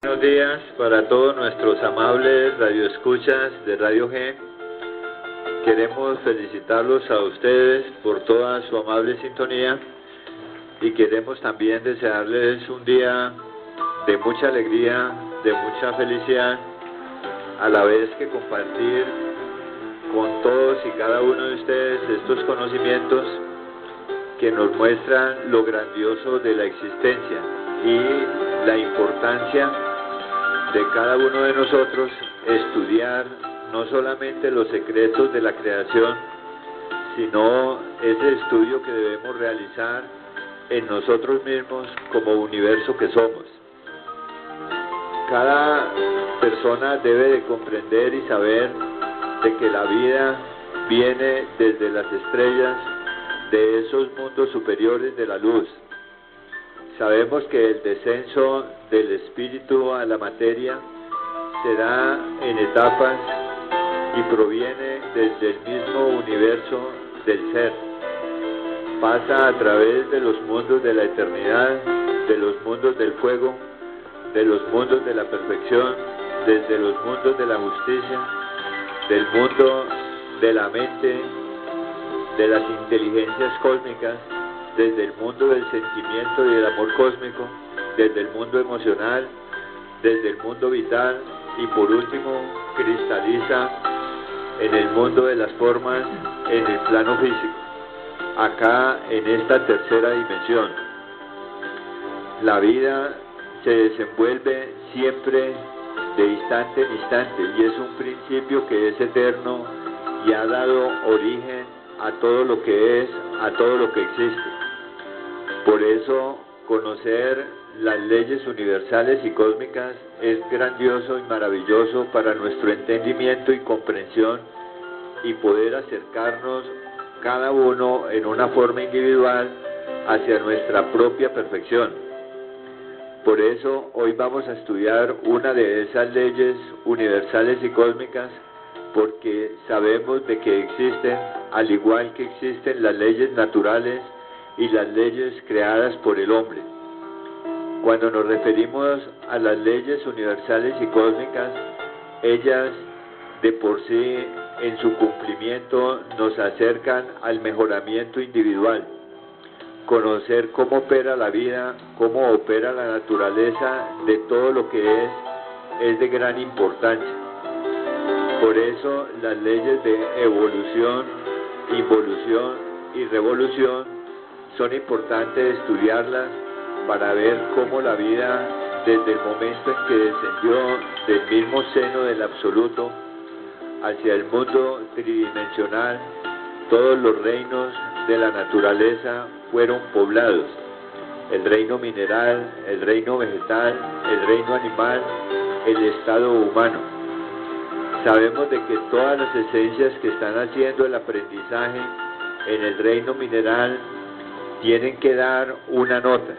Buenos días para todos nuestros amables radioescuchas de Radio G. Queremos felicitarlos a ustedes por toda su amable sintonía y queremos también desearles un día de mucha alegría, de mucha felicidad, a la vez que compartir con todos y cada uno de ustedes estos conocimientos que nos muestran lo grandioso de la existencia y la importancia de cada uno de nosotros estudiar no solamente los secretos de la creación, sino ese estudio que debemos realizar en nosotros mismos como universo que somos. Cada persona debe de comprender y saber de que la vida viene desde las estrellas, de esos mundos superiores de la luz. Sabemos que el descenso del espíritu a la materia se da en etapas y proviene desde el mismo universo del ser. Pasa a través de los mundos de la eternidad, de los mundos del fuego, de los mundos de la perfección, desde los mundos de la justicia, del mundo de la mente, de las inteligencias cósmicas, desde el mundo del sentimiento y del amor cósmico, desde el mundo emocional, desde el mundo vital y por último cristaliza en el mundo de las formas, en el plano físico, acá en esta tercera dimensión. La vida se desenvuelve siempre de instante en instante y es un principio que es eterno y ha dado origen a todo lo que es, a todo lo que existe. Por eso, conocer las leyes universales y cósmicas es grandioso y maravilloso para nuestro entendimiento y comprensión y poder acercarnos cada uno en una forma individual hacia nuestra propia perfección. Por eso, hoy vamos a estudiar una de esas leyes universales y cósmicas porque sabemos de que existen, al igual que existen las leyes naturales y las leyes creadas por el hombre. Cuando nos referimos a las leyes universales y cósmicas, ellas de por sí en su cumplimiento nos acercan al mejoramiento individual. Conocer cómo opera la vida, cómo opera la naturaleza de todo lo que es de gran importancia. Por eso las leyes de evolución, involución y revolución son importantes estudiarlas para ver cómo la vida, desde el momento en que descendió del mismo seno del absoluto hacia el mundo tridimensional, todos los reinos de la naturaleza fueron poblados: el reino mineral, el reino vegetal, el reino animal, el estado humano. Sabemos de que todas las esencias que están haciendo el aprendizaje en el reino mineral tienen que dar una nota.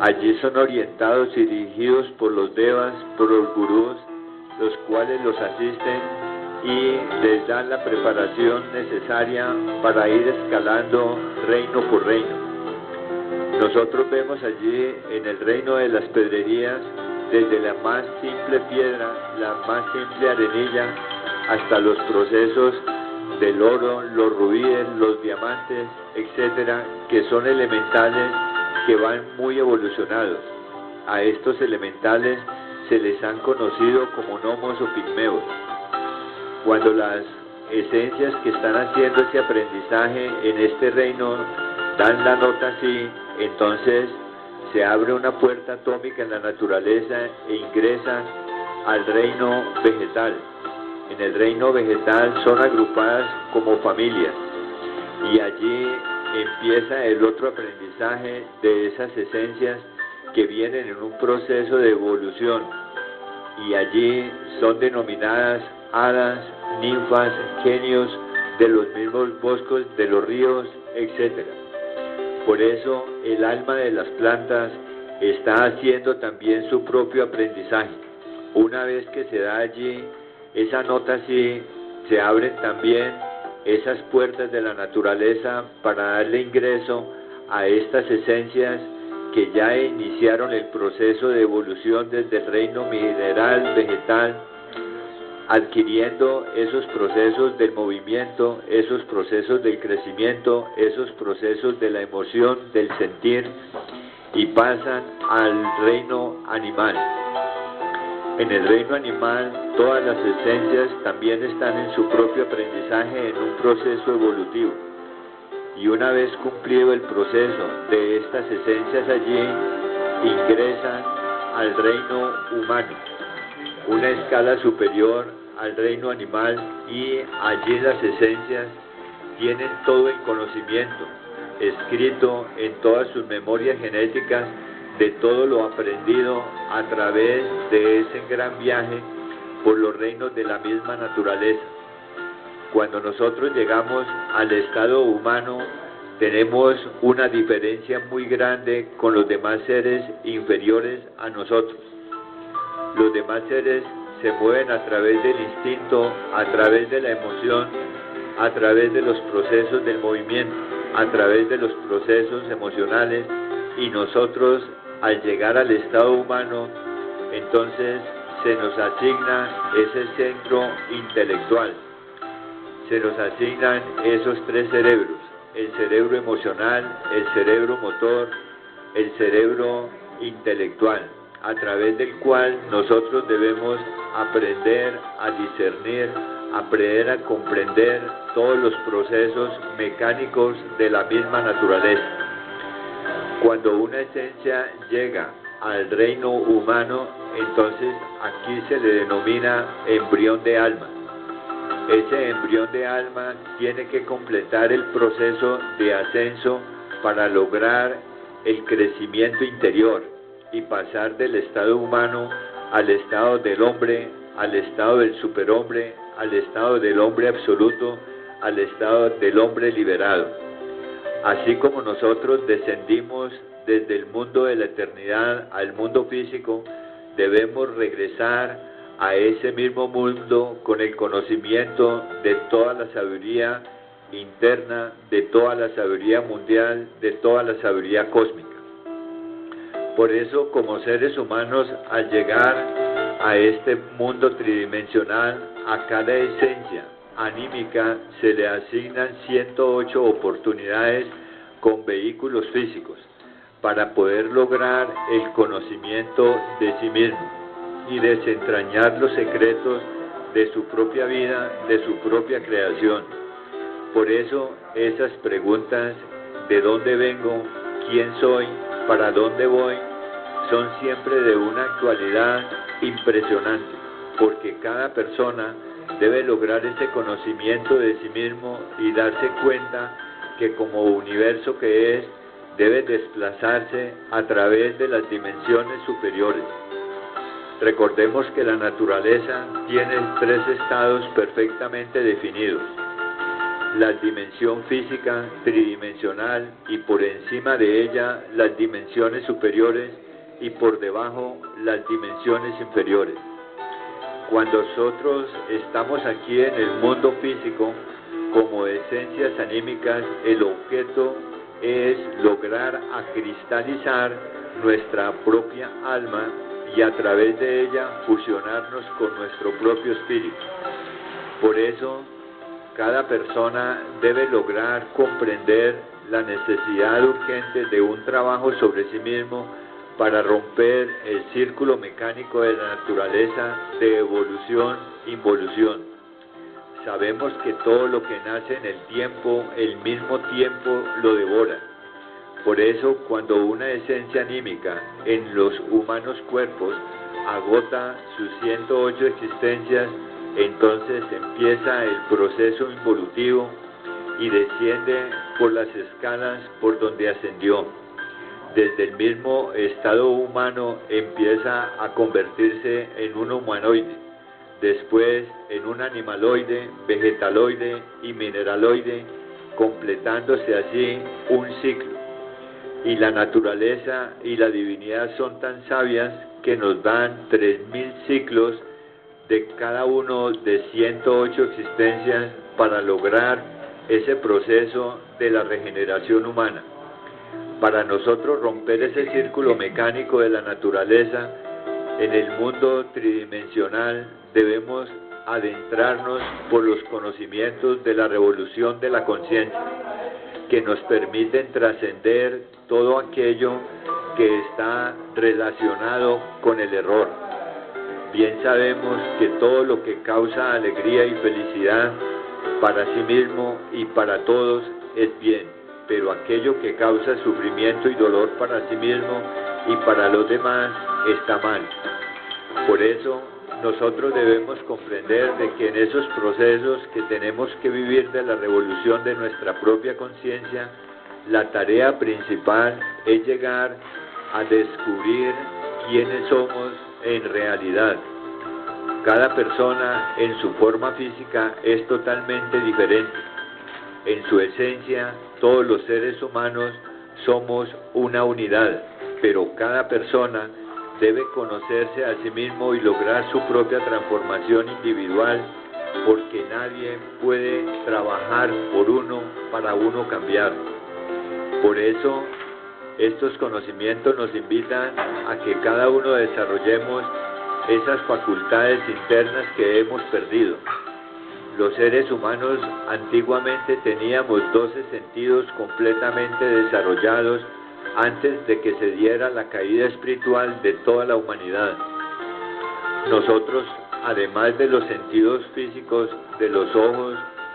Allí son orientados y dirigidos por los devas, por los gurús, los cuales los asisten y les dan la preparación necesaria para ir escalando reino por reino. Nosotros vemos allí en el reino de las pedrerías, desde la más simple piedra, la más simple arenilla, hasta los procesos del oro, los rubíes, los diamantes, etcétera, que son elementales que van muy evolucionados. A estos elementales se les han conocido como gnomos o pigmeos. Cuando las esencias que están haciendo ese aprendizaje en este reino dan la nota así, entonces se abre una puerta atómica en la naturaleza e ingresan al reino vegetal. En el reino vegetal son agrupadas como familias y allí empieza el otro aprendizaje de esas esencias que vienen en un proceso de evolución y allí son denominadas hadas, ninfas, genios de los mismos bosques, de los ríos, etc. Por eso el alma de las plantas está haciendo también su propio aprendizaje. Una vez que se da allí esa nota así, se abren también esas puertas de la naturaleza para darle ingreso a estas esencias que ya iniciaron el proceso de evolución desde el reino mineral, vegetal, adquiriendo esos procesos del movimiento, esos procesos del crecimiento, esos procesos de la emoción, del sentir, y pasan al reino animal. En el reino animal, todas las esencias también están en su propio aprendizaje en un proceso evolutivo. Y una vez cumplido el proceso de estas esencias allí, ingresan al reino humano, una escala superior al reino animal, y allí las esencias tienen todo el conocimiento escrito en todas sus memorias genéticas de todo lo aprendido a través de ese gran viaje por los reinos de la misma naturaleza. Cuando nosotros llegamos al estado humano, tenemos una diferencia muy grande con los demás seres inferiores a nosotros. Los demás seres se mueven a través del instinto, a través de la emoción, a través de los procesos del movimiento, a través de los procesos emocionales, y nosotros, al llegar al estado humano, entonces se nos asigna ese centro intelectual, se nos asignan esos tres cerebros: el cerebro emocional, el cerebro motor, el cerebro intelectual, a través del cual nosotros debemos aprender a discernir, aprender a comprender todos los procesos mecánicos de la misma naturaleza. Cuando una esencia llega al reino humano, entonces aquí se le denomina embrión de alma. Ese embrión de alma tiene que completar el proceso de ascenso para lograr el crecimiento interior y pasar del estado humano al estado del hombre, al estado del superhombre, al estado del hombre absoluto, al estado del hombre liberado. Así como nosotros descendimos desde el mundo de la eternidad al mundo físico, debemos regresar a ese mismo mundo con el conocimiento de toda la sabiduría interna, de toda la sabiduría mundial, de toda la sabiduría cósmica. Por eso, como seres humanos, al llegar a este mundo tridimensional, a cada esencia anímica se le asignan 108 oportunidades con vehículos físicos para poder lograr el conocimiento de sí mismo y desentrañar los secretos de su propia vida, de su propia creación. Por eso esas preguntas: ¿de dónde vengo? ¿Quién soy? ¿Para dónde voy? Son siempre de una actualidad impresionante, porque cada persona debe lograr ese conocimiento de sí mismo y darse cuenta que como universo que es, debe desplazarse a través de las dimensiones superiores. Recordemos que la naturaleza tiene tres estados perfectamente definidos: la dimensión física tridimensional, y por encima de ella las dimensiones superiores, y por debajo las dimensiones inferiores. Cuando nosotros estamos aquí en el mundo físico como esencias anímicas, el objeto es lograr acristalizar nuestra propia alma y a través de ella fusionarnos con nuestro propio espíritu. Por eso, cada persona debe lograr comprender la necesidad urgente de un trabajo sobre sí mismo para romper el círculo mecánico de la naturaleza de evolución-involución. Sabemos que todo lo que nace en el tiempo, el mismo tiempo lo devora. Por eso, cuando una esencia anímica en los humanos cuerpos agota sus 108 existencias, entonces empieza el proceso involutivo y desciende por las escalas por donde ascendió. Desde el mismo estado humano empieza a convertirse en un humanoide, después en un animaloide, vegetaloide y mineraloide, completándose así un ciclo. Y la naturaleza y la divinidad son tan sabias que nos dan 3000 ciclos de cada uno de 108 existencias para lograr ese proceso de la regeneración humana. Para nosotros romper ese círculo mecánico de la naturaleza, en el mundo tridimensional debemos adentrarnos por los conocimientos de la revolución de la conciencia, que nos permiten trascender todo aquello que está relacionado con el error. Bien sabemos que todo lo que causa alegría y felicidad para sí mismo y para todos es bien, pero aquello que causa sufrimiento y dolor para sí mismo y para los demás está mal. Por eso, nosotros debemos comprender de que en esos procesos que tenemos que vivir de la revolución de nuestra propia conciencia, la tarea principal es llegar a descubrir quiénes somos en realidad. Cada persona en su forma física es totalmente diferente. En su esencia, todos los seres humanos somos una unidad, pero cada persona debe conocerse a sí mismo y lograr su propia transformación individual, porque nadie puede trabajar por uno para uno cambiar. Por eso, estos conocimientos nos invitan a que cada uno desarrollemos esas facultades internas que hemos perdido. Los seres humanos antiguamente teníamos 12 sentidos completamente desarrollados antes de que se diera la caída espiritual de toda la humanidad. Nosotros, además de los sentidos físicos de los ojos,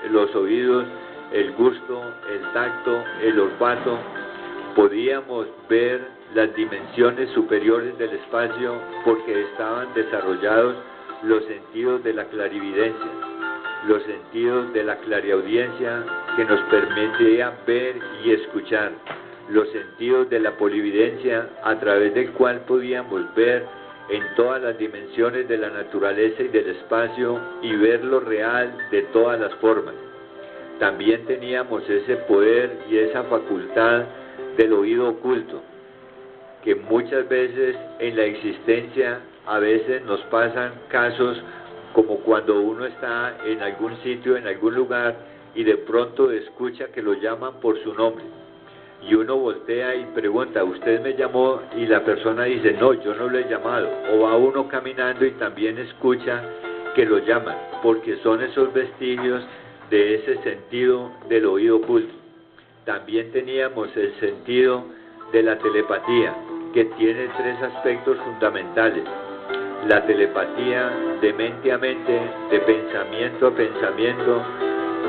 los oídos, el gusto, el tacto, el olfato, podíamos ver las dimensiones superiores del espacio porque estaban desarrollados los sentidos de la clarividencia, los sentidos de la clariaudiencia que nos permitían ver y escuchar, los sentidos de la polividencia a través del cual podíamos ver en todas las dimensiones de la naturaleza y del espacio y ver lo real de todas las formas. También teníamos ese poder y esa facultad del oído oculto, que muchas veces en la existencia a veces nos pasan casos como cuando uno está en algún sitio, en algún lugar y de pronto escucha que lo llaman por su nombre y uno voltea y pregunta, ¿usted me llamó? Y la persona dice, no, yo no lo he llamado. O va uno caminando y también escucha que lo llaman, porque son esos vestigios de ese sentido del oído oculto. También teníamos el sentido de la telepatía, que tiene 3 aspectos fundamentales. La telepatía de mente a mente, de pensamiento a pensamiento,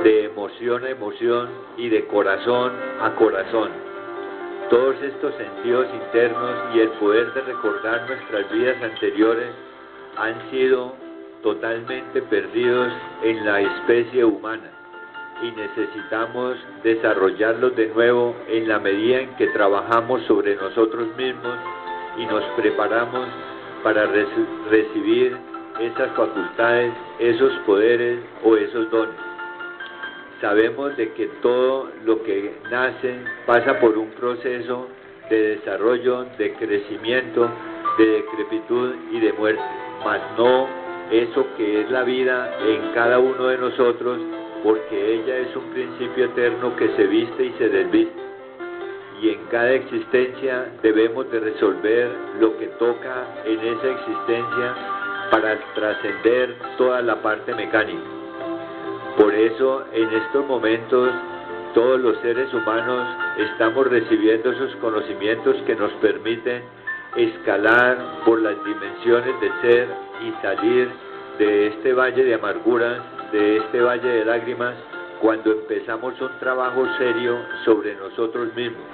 de emoción a emoción y de corazón a corazón. Todos estos sentidos internos y el poder de recordar nuestras vidas anteriores han sido totalmente perdidos en la especie humana y necesitamos desarrollarlos de nuevo en la medida en que trabajamos sobre nosotros mismos y nos preparamos para recibir esas facultades, esos poderes o esos dones. Sabemos de que todo lo que nace pasa por un proceso de desarrollo, de crecimiento, de decrepitud y de muerte, mas no eso que es la vida en cada uno de nosotros, porque ella es un principio eterno que se viste y se desviste. Y en cada existencia debemos de resolver lo que toca en esa existencia para trascender toda la parte mecánica. Por eso, en estos momentos, todos los seres humanos estamos recibiendo esos conocimientos que nos permiten escalar por las dimensiones de ser y salir de este valle de amarguras, de este valle de lágrimas, cuando empezamos un trabajo serio sobre nosotros mismos.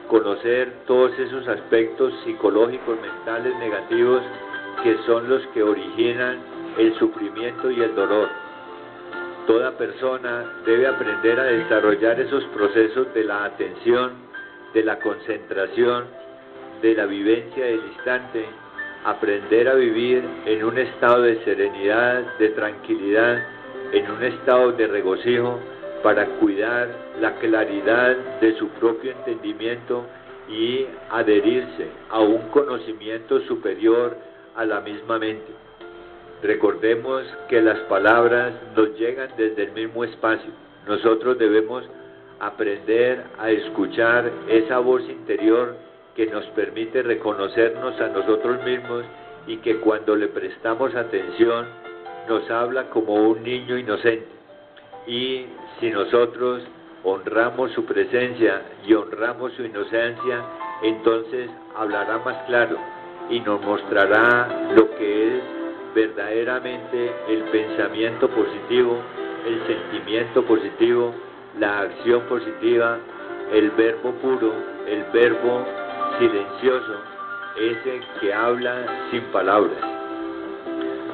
Conocer todos esos aspectos psicológicos, mentales, negativos, que son los que originan el sufrimiento y el dolor. Toda persona debe aprender a desarrollar esos procesos de la atención, de la concentración, de la vivencia del instante, aprender a vivir en un estado de serenidad, de tranquilidad, en un estado de regocijo, para cuidar la claridad de su propio entendimiento y adherirse a un conocimiento superior a la misma mente. Recordemos que las palabras nos llegan desde el mismo espacio. Nosotros debemos aprender a escuchar esa voz interior que nos permite reconocernos a nosotros mismos y que cuando le prestamos atención nos habla como un niño inocente. Y si nosotros honramos su presencia y honramos su inocencia, entonces hablará más claro y nos mostrará lo que es verdaderamente el pensamiento positivo, el sentimiento positivo, la acción positiva, el verbo puro, el verbo silencioso, ese que habla sin palabras.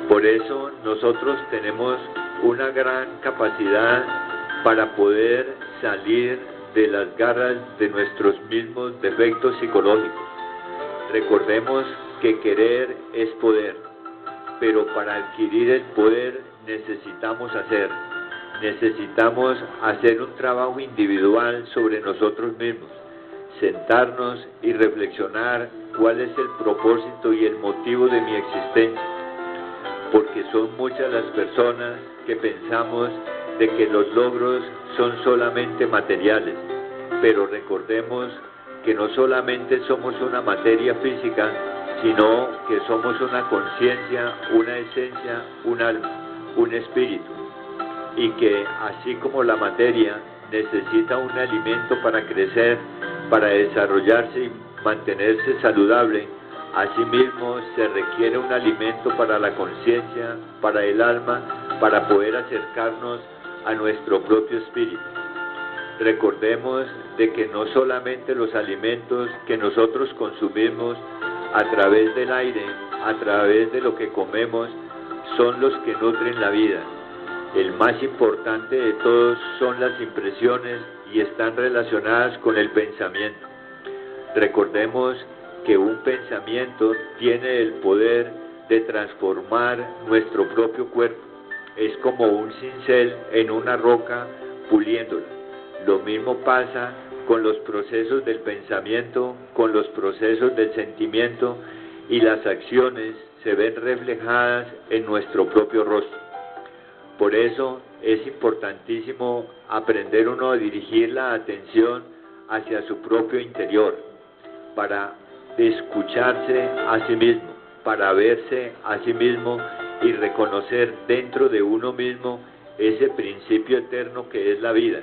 Por eso nosotros tenemos una gran capacidad para poder salir de las garras de nuestros mismos defectos psicológicos. Recordemos que querer es poder, pero para adquirir el poder necesitamos hacer un trabajo individual sobre nosotros mismos, sentarnos y reflexionar cuál es el propósito y el motivo de mi existencia, porque son muchas las personas que pensamos de que los logros son solamente materiales, pero recordemos que no solamente somos una materia física, sino que somos una conciencia, una esencia, un alma, un espíritu, y que así como la materia necesita un alimento para crecer, para desarrollarse y mantenerse saludable, asimismo se requiere un alimento para la conciencia, para el alma, para poder acercarnos a nuestro propio espíritu. Recordemos de que no solamente los alimentos que nosotros consumimos a través del aire, a través de lo que comemos, son los que nutren la vida. El más importante de todos son las impresiones y están relacionadas con el pensamiento. Recordemos que un pensamiento tiene el poder de transformar nuestro propio cuerpo. Es como un cincel en una roca puliéndola. Lo mismo pasa con los procesos del pensamiento, con los procesos del sentimiento, y las acciones se ven reflejadas en nuestro propio rostro. Por eso es importantísimo aprender uno a dirigir la atención hacia su propio interior, para escucharse a sí mismo, para verse a sí mismo y reconocer dentro de uno mismo ese principio eterno que es la vida.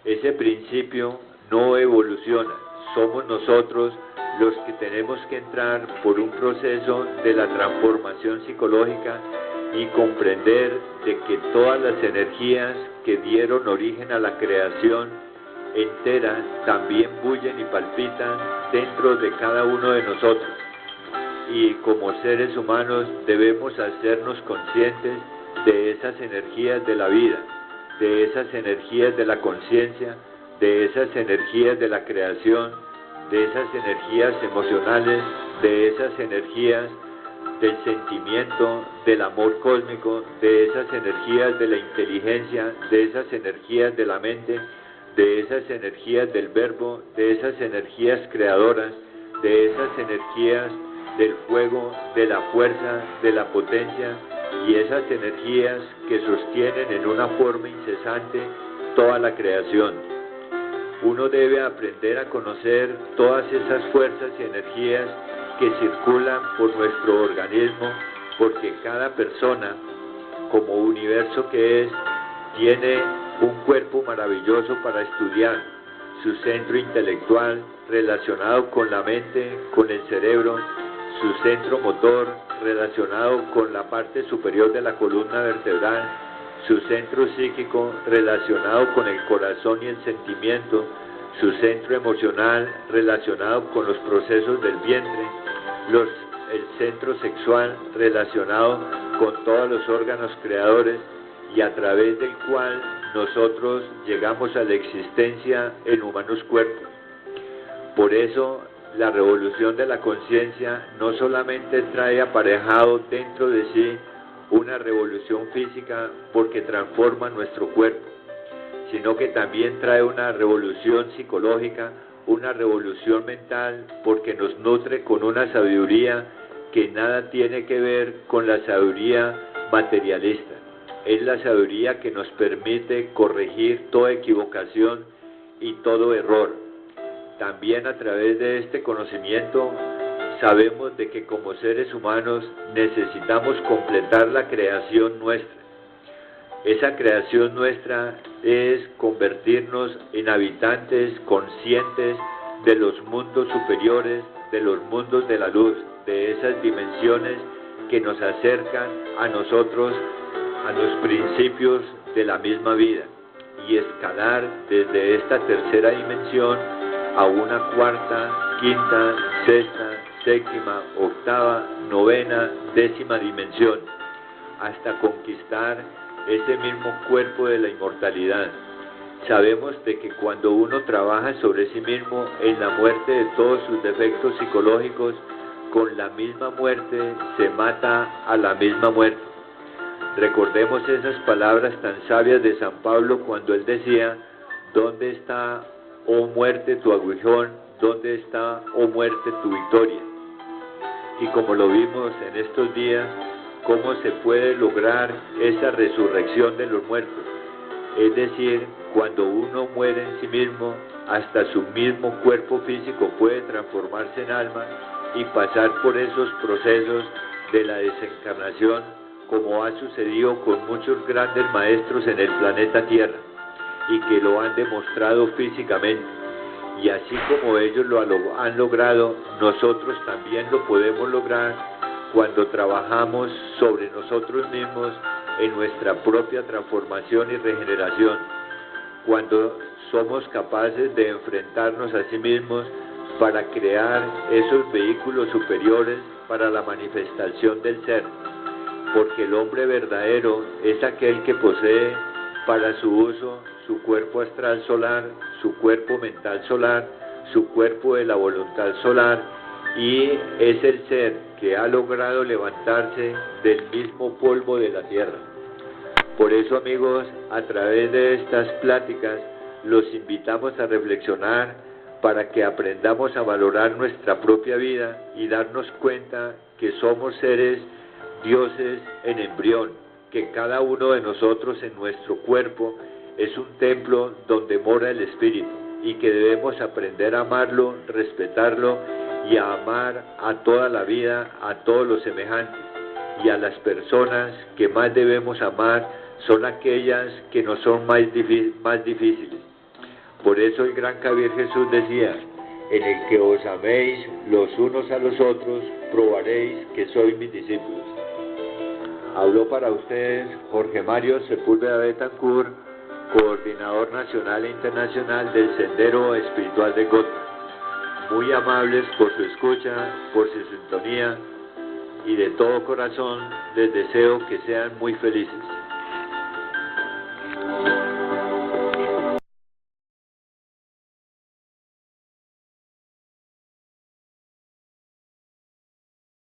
Ese principio no evoluciona, somos nosotros los que tenemos que entrar por un proceso de la transformación psicológica y comprender de que todas las energías que dieron origen a la creación entera también bullen y palpitan dentro de cada uno de nosotros. Y como seres humanos debemos hacernos conscientes de esas energías de la vida, de esas energías de la conciencia, de esas energías de la creación, de esas energías emocionales, de esas energías del sentimiento, del amor cósmico, de esas energías de la inteligencia, de esas energías de la mente, de esas energías del verbo, de esas energías creadoras, de esas energías del fuego, de la fuerza, de la potencia, y esas energías que sostienen en una forma incesante toda la creación. Uno debe aprender a conocer todas esas fuerzas y energías que circulan por nuestro organismo, porque cada persona, como universo que es, tiene un cuerpo maravilloso para estudiar, su centro intelectual relacionado con la mente, con el cerebro, su centro motor relacionado con la parte superior de la columna vertebral, su centro psíquico relacionado con el corazón y el sentimiento, su centro emocional relacionado con los procesos del vientre, el centro sexual relacionado con todos los órganos creadores y a través del cual nosotros llegamos a la existencia en humanos cuerpos. Por eso la revolución de la conciencia no solamente trae aparejado dentro de sí una revolución física porque transforma nuestro cuerpo, sino que también trae una revolución psicológica, una revolución mental, porque nos nutre con una sabiduría que nada tiene que ver con la sabiduría materialista. Es la sabiduría que nos permite corregir toda equivocación y todo error. También a través de este conocimiento sabemos de que como seres humanos necesitamos completar la creación nuestra. Esa creación nuestra es convertirnos en habitantes conscientes de los mundos superiores, de los mundos de la luz, de esas dimensiones que nos acercan a nosotros, a los principios de la misma vida, y escalar desde esta tercera dimensión a una cuarta, quinta, sexta, séptima, octava, novena, décima dimensión, hasta conquistar ese mismo cuerpo de la inmortalidad. Sabemos de que cuando uno trabaja sobre sí mismo en la muerte de todos sus defectos psicológicos, con la misma muerte se mata a la misma muerte. Recordemos esas palabras tan sabias de San Pablo cuando él decía: ¿dónde está, oh muerte, tu aguijón? ¿Dónde está, oh muerte, tu victoria? Y como lo vimos en estos días, cómo se puede lograr esa resurrección de los muertos. Es decir, cuando uno muere en sí mismo, hasta su mismo cuerpo físico puede transformarse en alma y pasar por esos procesos de la desencarnación, como ha sucedido con muchos grandes maestros en el planeta Tierra, y que lo han demostrado físicamente. Y así como ellos lo han logrado, nosotros también lo podemos lograr cuando trabajamos sobre nosotros mismos en nuestra propia transformación y regeneración, cuando somos capaces de enfrentarnos a sí mismos para crear esos vehículos superiores para la manifestación del ser, porque el hombre verdadero es aquel que posee para su uso su cuerpo astral solar, su cuerpo mental solar, su cuerpo de la voluntad solar, y es el ser que ha logrado levantarse del mismo polvo de la tierra. Por eso, amigos, a través de estas pláticas los invitamos a reflexionar para que aprendamos a valorar nuestra propia vida y darnos cuenta que somos seres dioses en embrión, que cada uno de nosotros en nuestro cuerpo es un templo donde mora el Espíritu, y que debemos aprender a amarlo, respetarlo y a amar a toda la vida, a todos los semejantes. Y a las personas que más debemos amar son aquellas que nos son más difíciles. Por eso el gran Kabir Jesús decía: en el que os améis los unos a los otros, probaréis que sois mis discípulos. Habló para ustedes Jorge Mario Sepúlveda Betancourt, coordinador nacional e internacional del Sendero Espiritual de Gotha. Muy amables por su escucha, por su sintonía, y de todo corazón les deseo que sean muy felices.